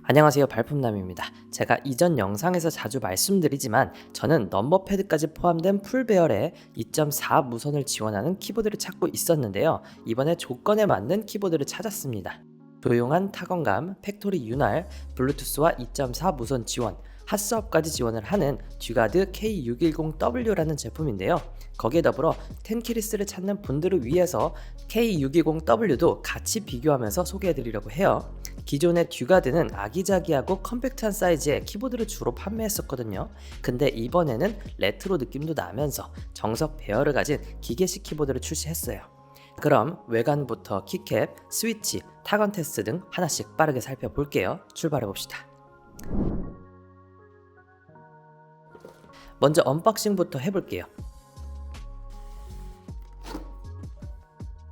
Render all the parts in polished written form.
안녕하세요, 발품남입니다. 제가 이전 영상에서 자주 말씀드리지만 저는 넘버패드까지 포함된 풀배열의 2.4 무선을 지원하는 키보드를 찾고 있었는데요. 이번에 조건에 맞는 키보드를 찾았습니다. 조용한 타건감, 팩토리 윤활, 블루투스와 2.4 무선 지원, 핫스업까지 지원을 하는 듀가드 K610W라는 제품인데요. 거기에 더불어 텐키리스를 찾는 분들을 위해서 K610W도 같이 비교하면서 소개해드리려고 해요. 기존의 듀가드는 아기자기하고 컴팩트한 사이즈의 키보드를 주로 판매했었거든요. 근데 이번에는 레트로 느낌도 나면서 정석 배열을 가진 기계식 키보드를 출시했어요. 그럼 외관부터 키캡, 스위치, 타건 테스트 등 하나씩 빠르게 살펴볼게요. 출발해봅시다. 먼저 언박싱부터 해볼게요.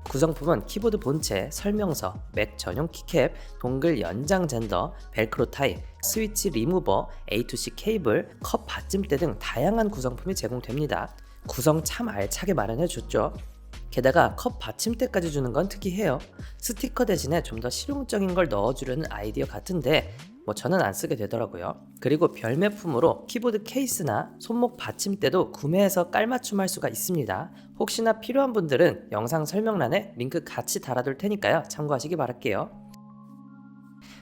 구성품은 키보드 본체, 설명서, 맥 전용 키캡, 동글 연장 젠더, 벨크로 타입, 스위치 리무버, A2C 케이블, 컵 받침대 등 다양한 구성품이 제공됩니다. 구성 참 알차게 마련해줬죠. 게다가 컵 받침대까지 주는 건 특이해요. 스티커 대신에 좀 더 실용적인 걸 넣어주려는 아이디어 같은데 저는 안 쓰게 되더라고요. 그리고 별매품으로 키보드 케이스나 손목 받침대도 구매해서 깔맞춤할 수가 있습니다. 혹시나 필요한 분들은 영상 설명란에 링크 같이 달아둘 테니까요. 참고하시기 바랄게요.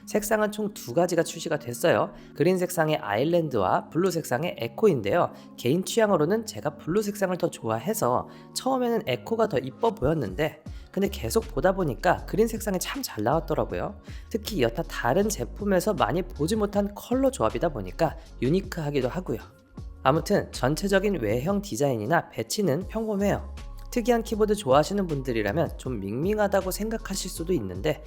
색상은 총 두 가지가 출시가 됐어요. 그린 색상의 아일랜드와 블루 색상의 에코인데요. 개인 취향으로는 제가 블루 색상을 더 좋아해서 처음에는 에코가 더 이뻐 보였는데 근데 계속 보다 보니까 그린 색상이 참 잘 나왔더라고요. 특히 여타 다른 제품에서 많이 보지 못한 컬러 조합이다 보니까 유니크하기도 하고요. 아무튼 전체적인 외형 디자인이나 배치는 평범해요. 특이한 키보드 좋아하시는 분들이라면 좀 밍밍하다고 생각하실 수도 있는데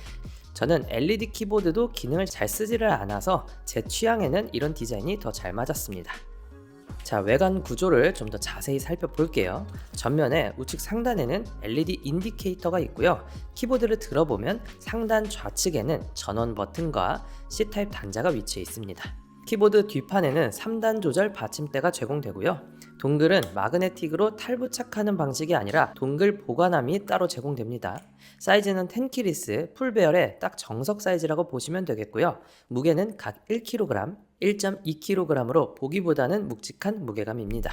저는 LED 키보드도 기능을 잘 쓰지를 않아서 제 취향에는 이런 디자인이 더 잘 맞았습니다. 자, 외관 구조를 좀 더 자세히 살펴볼게요. 전면에 우측 상단에는 LED 인디케이터가 있고요. 키보드를 들어보면 상단 좌측에는 전원 버튼과 C타입 단자가 위치해 있습니다. 키보드 뒷판에는 3단 조절 받침대가 제공되고요. 동글은 마그네틱으로 탈부착하는 방식이 아니라 동글 보관함이 따로 제공됩니다. 사이즈는 텐키리스 풀배열의 딱 정석 사이즈라고 보시면 되겠고요. 무게는 각 1kg, 1.2kg으로 보기보다는 묵직한 무게감입니다.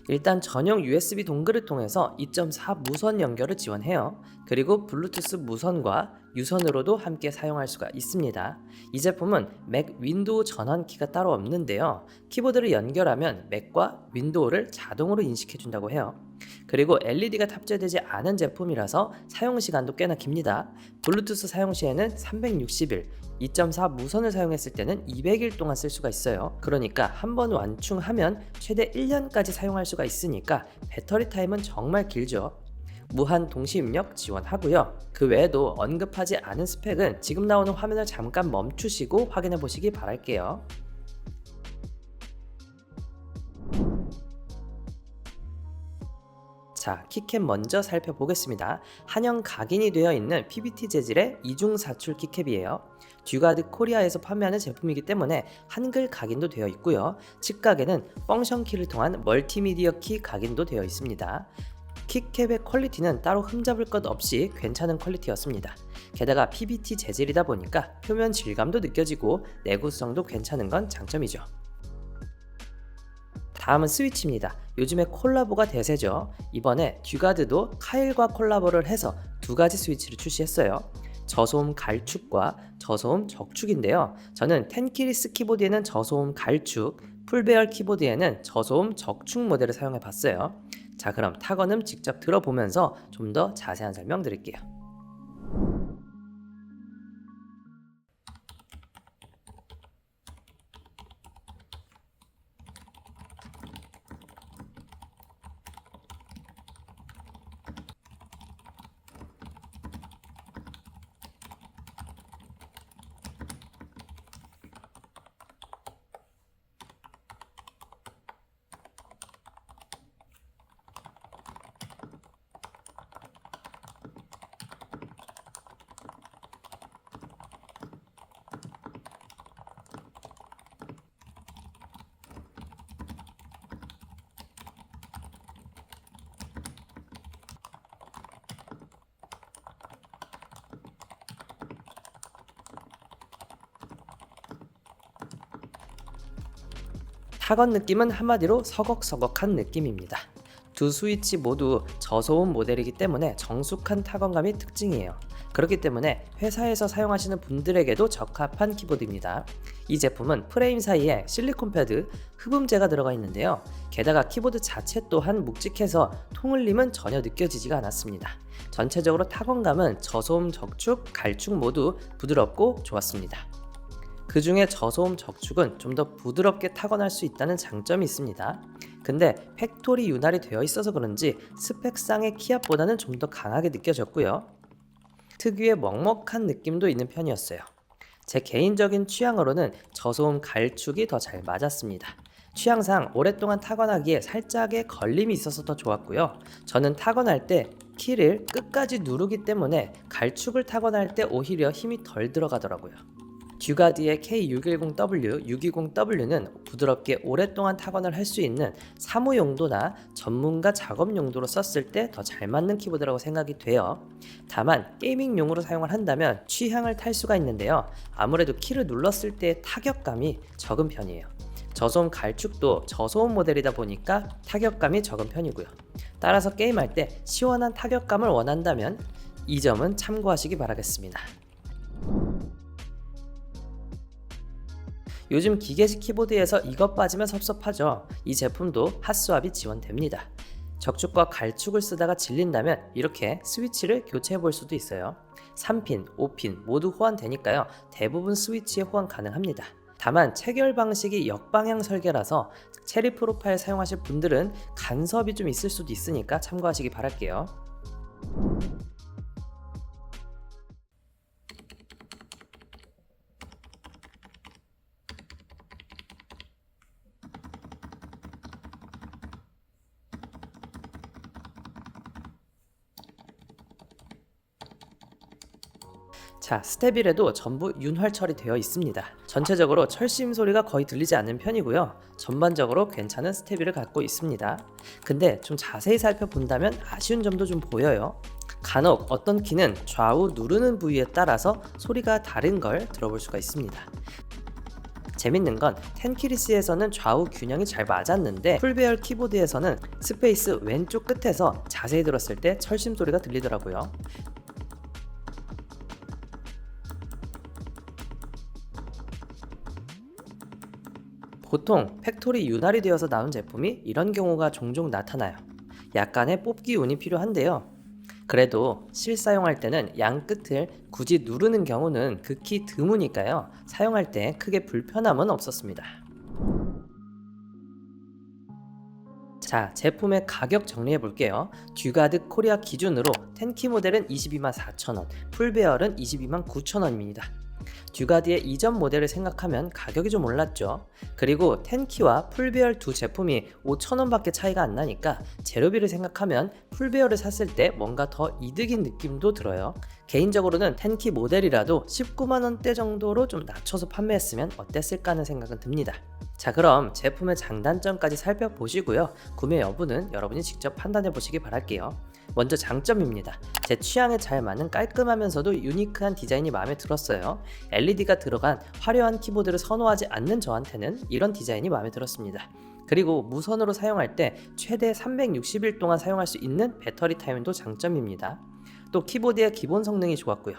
일단 전용 USB 동글을 통해서 2.4 무선 연결을 지원해요. 그리고 블루투스 무선과 유선으로도 함께 사용할 수가 있습니다. 이 제품은 맥 윈도우 전환키가 따로 없는데요. 키보드를 연결하면 맥과 윈도우를 자동으로 인식해준다고 해요. 그리고 LED가 탑재되지 않은 제품이라서 사용시간도 꽤나 깁니다. 블루투스 사용 시에는 360일, 2.4 무선을 사용했을 때는 200일 동안 쓸 수가 있어요. 그러니까 한번 완충하면 최대 1년까지 사용할 수가 있으니까 배터리 타임은 정말 길죠. 무한 동시 입력 지원하고요. 그 외에도 언급하지 않은 스펙은 지금 나오는 화면을 잠깐 멈추시고 확인해 보시기 바랄게요. 자, 키캡 먼저 살펴보겠습니다. 한형 각인이 되어 있는 PBT 재질의 이중 사출 키캡이에요. 듀가드 코리아에서 판매하는 제품이기 때문에 한글 각인도 되어 있고요. 측각에는 펑션 키를 통한 멀티미디어 키 각인도 되어 있습니다. 키캡의 퀄리티는 따로 흠잡을 것 없이 괜찮은 퀄리티였습니다. 게다가 PBT 재질이다 보니까 표면 질감도 느껴지고 내구성도 괜찮은 건 장점이죠. 다음은 스위치입니다. 요즘에 콜라보가 대세죠. 이번에 듀가드도 카일과 콜라보를 해서 두 가지 스위치를 출시했어요. 저소음 갈축과 저소음 적축인데요. 저는 텐키리스 키보드에는 저소음 갈축, 풀배열 키보드에는 저소음 적축 모델을 사용해 봤어요. 자, 그럼 타건음 직접 들어보면서 좀 더 자세한 설명 드릴게요. 타건 느낌은 한마디로 서걱서걱한 느낌입니다. 두 스위치 모두 저소음 모델이기 때문에 정숙한 타건감이 특징이에요. 그렇기 때문에 회사에서 사용하시는 분들에게도 적합한 키보드입니다. 이 제품은 프레임 사이에 실리콘 패드, 흡음재가 들어가 있는데요. 게다가 키보드 자체 또한 묵직해서 통을림은 전혀 느껴지지가 않았습니다. 전체적으로 타건감은 저소음 적축, 갈축 모두 부드럽고 좋았습니다. 그 중에 저소음 적축은 좀 더 부드럽게 타건할 수 있다는 장점이 있습니다. 근데 팩토리 윤활이 되어 있어서 그런지 스펙상의 키압보다는 좀 더 강하게 느껴졌고요. 특유의 먹먹한 느낌도 있는 편이었어요. 제 개인적인 취향으로는 저소음 갈축이 더 잘 맞았습니다. 취향상 오랫동안 타건하기에 살짝의 걸림이 있어서 더 좋았고요. 저는 타건할 때 키를 끝까지 누르기 때문에 갈축을 타건할 때 오히려 힘이 덜 들어가더라고요. 듀가디의 K610W, 620W는 부드럽게 오랫동안 타건을 할 수 있는 사무 용도나 전문가 작업 용도로 썼을 때 더 잘 맞는 키보드라고 생각이 돼요. 다만 게이밍용으로 사용을 한다면 취향을 탈 수가 있는데요. 아무래도 키를 눌렀을 때의 타격감이 적은 편이에요. 저소음 갈축도 저소음 모델이다 보니까 타격감이 적은 편이고요. 따라서 게임할 때 시원한 타격감을 원한다면 이 점은 참고하시기 바라겠습니다. 요즘 기계식 키보드에서 이것 빠지면 섭섭하죠. 이 제품도 핫스왑이 지원됩니다. 적축과 갈축을 쓰다가 질린다면 이렇게 스위치를 교체해 볼 수도 있어요. 3핀, 5핀 모두 호환되니까요. 대부분 스위치에 호환 가능합니다. 다만 체결 방식이 역방향 설계라서 체리 프로파일 사용하실 분들은 간섭이 좀 있을 수도 있으니까 참고하시기 바랄게요. 자, 스테빌에도 전부 윤활 처리되어 있습니다. 전체적으로 철심 소리가 거의 들리지 않는 편이고요. 전반적으로 괜찮은 스테빌을 갖고 있습니다. 근데 좀 자세히 살펴본다면 아쉬운 점도 좀 보여요. 간혹 어떤 키는 좌우 누르는 부위에 따라서 소리가 다른 걸 들어볼 수가 있습니다. 재밌는 건 텐키리스에서는 좌우 균형이 잘 맞았는데 풀배열 키보드에서는 스페이스 왼쪽 끝에서 자세히 들었을 때 철심 소리가 들리더라고요. 보통 팩토리 윤활이 되어서 나온 제품이 이런 경우가 종종 나타나요. 약간의 뽑기 운이 필요한데요. 그래도 실사용할 때는 양 끝을 굳이 누르는 경우는 극히 드무니까요. 사용할 때 크게 불편함은 없었습니다. 자, 제품의 가격 정리해 볼게요. 듀가드 코리아 기준으로 텐키 모델은 224,000원, 풀배열은 229,000원입니다. 듀가디의 이전 모델을 생각하면 가격이 좀 올랐죠. 그리고 텐키와 풀배열 두 제품이 5,000원밖에 차이가 안 나니까 재료비를 생각하면 풀배열을 샀을 때 뭔가 더 이득인 느낌도 들어요. 개인적으로는 텐키 모델이라도 19만원대 정도로 좀 낮춰서 판매했으면 어땠을까 하는 생각은 듭니다. 자, 그럼 제품의 장단점까지 살펴보시고요. 구매 여부는 여러분이 직접 판단해 보시기 바랄게요. 먼저 장점입니다. 제 취향에 잘 맞는 깔끔하면서도 유니크한 디자인이 마음에 들었어요. LED가 들어간 화려한 키보드를 선호하지 않는 저한테는 이런 디자인이 마음에 들었습니다. 그리고 무선으로 사용할 때 최대 360일 동안 사용할 수 있는 배터리 타임도 장점입니다. 또 키보드의 기본 성능이 좋았고요.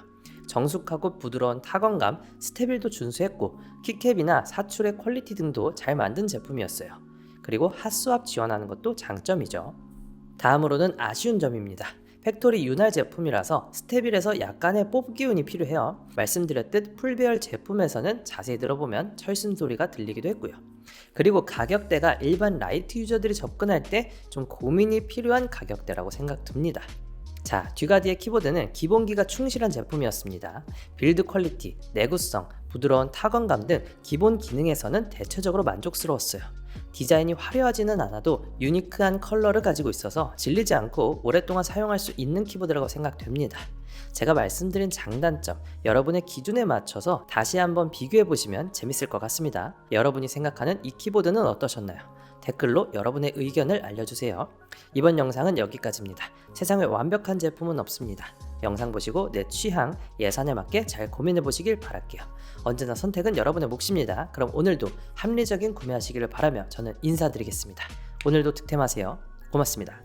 정숙하고 부드러운 타건감, 스테빌도 준수했고 키캡이나 사출의 퀄리티 등도 잘 만든 제품이었어요. 그리고 핫스왑 지원하는 것도 장점이죠. 다음으로는 아쉬운 점입니다. 팩토리 윤활 제품이라서 스테빌에서 약간의 뽑기 운이 필요해요. 말씀드렸듯 풀배열 제품에서는 자세히 들어보면 철심 소리가 들리기도 했고요. 그리고 가격대가 일반 라이트 유저들이 접근할 때 좀 고민이 필요한 가격대라고 생각됩니다. 자, 듀가디의 키보드는 기본기가 충실한 제품이었습니다. 빌드 퀄리티, 내구성, 부드러운 타건감 등 기본 기능에서는 대체적으로 만족스러웠어요. 디자인이 화려하지는 않아도 유니크한 컬러를 가지고 있어서 질리지 않고 오랫동안 사용할 수 있는 키보드라고 생각됩니다. 제가 말씀드린 장단점, 여러분의 기준에 맞춰서 다시 한번 비교해보시면 재밌을 것 같습니다. 여러분이 생각하는 이 키보드는 어떠셨나요? 댓글로 여러분의 의견을 알려주세요. 이번 영상은 여기까지입니다. 세상에 완벽한 제품은 없습니다. 영상 보시고 내 취향, 예산에 맞게 잘 고민해 보시길 바랄게요. 언제나 선택은 여러분의 몫입니다. 그럼 오늘도 합리적인 구매하시기를 바라며 저는 인사드리겠습니다. 오늘도 득템하세요. 고맙습니다.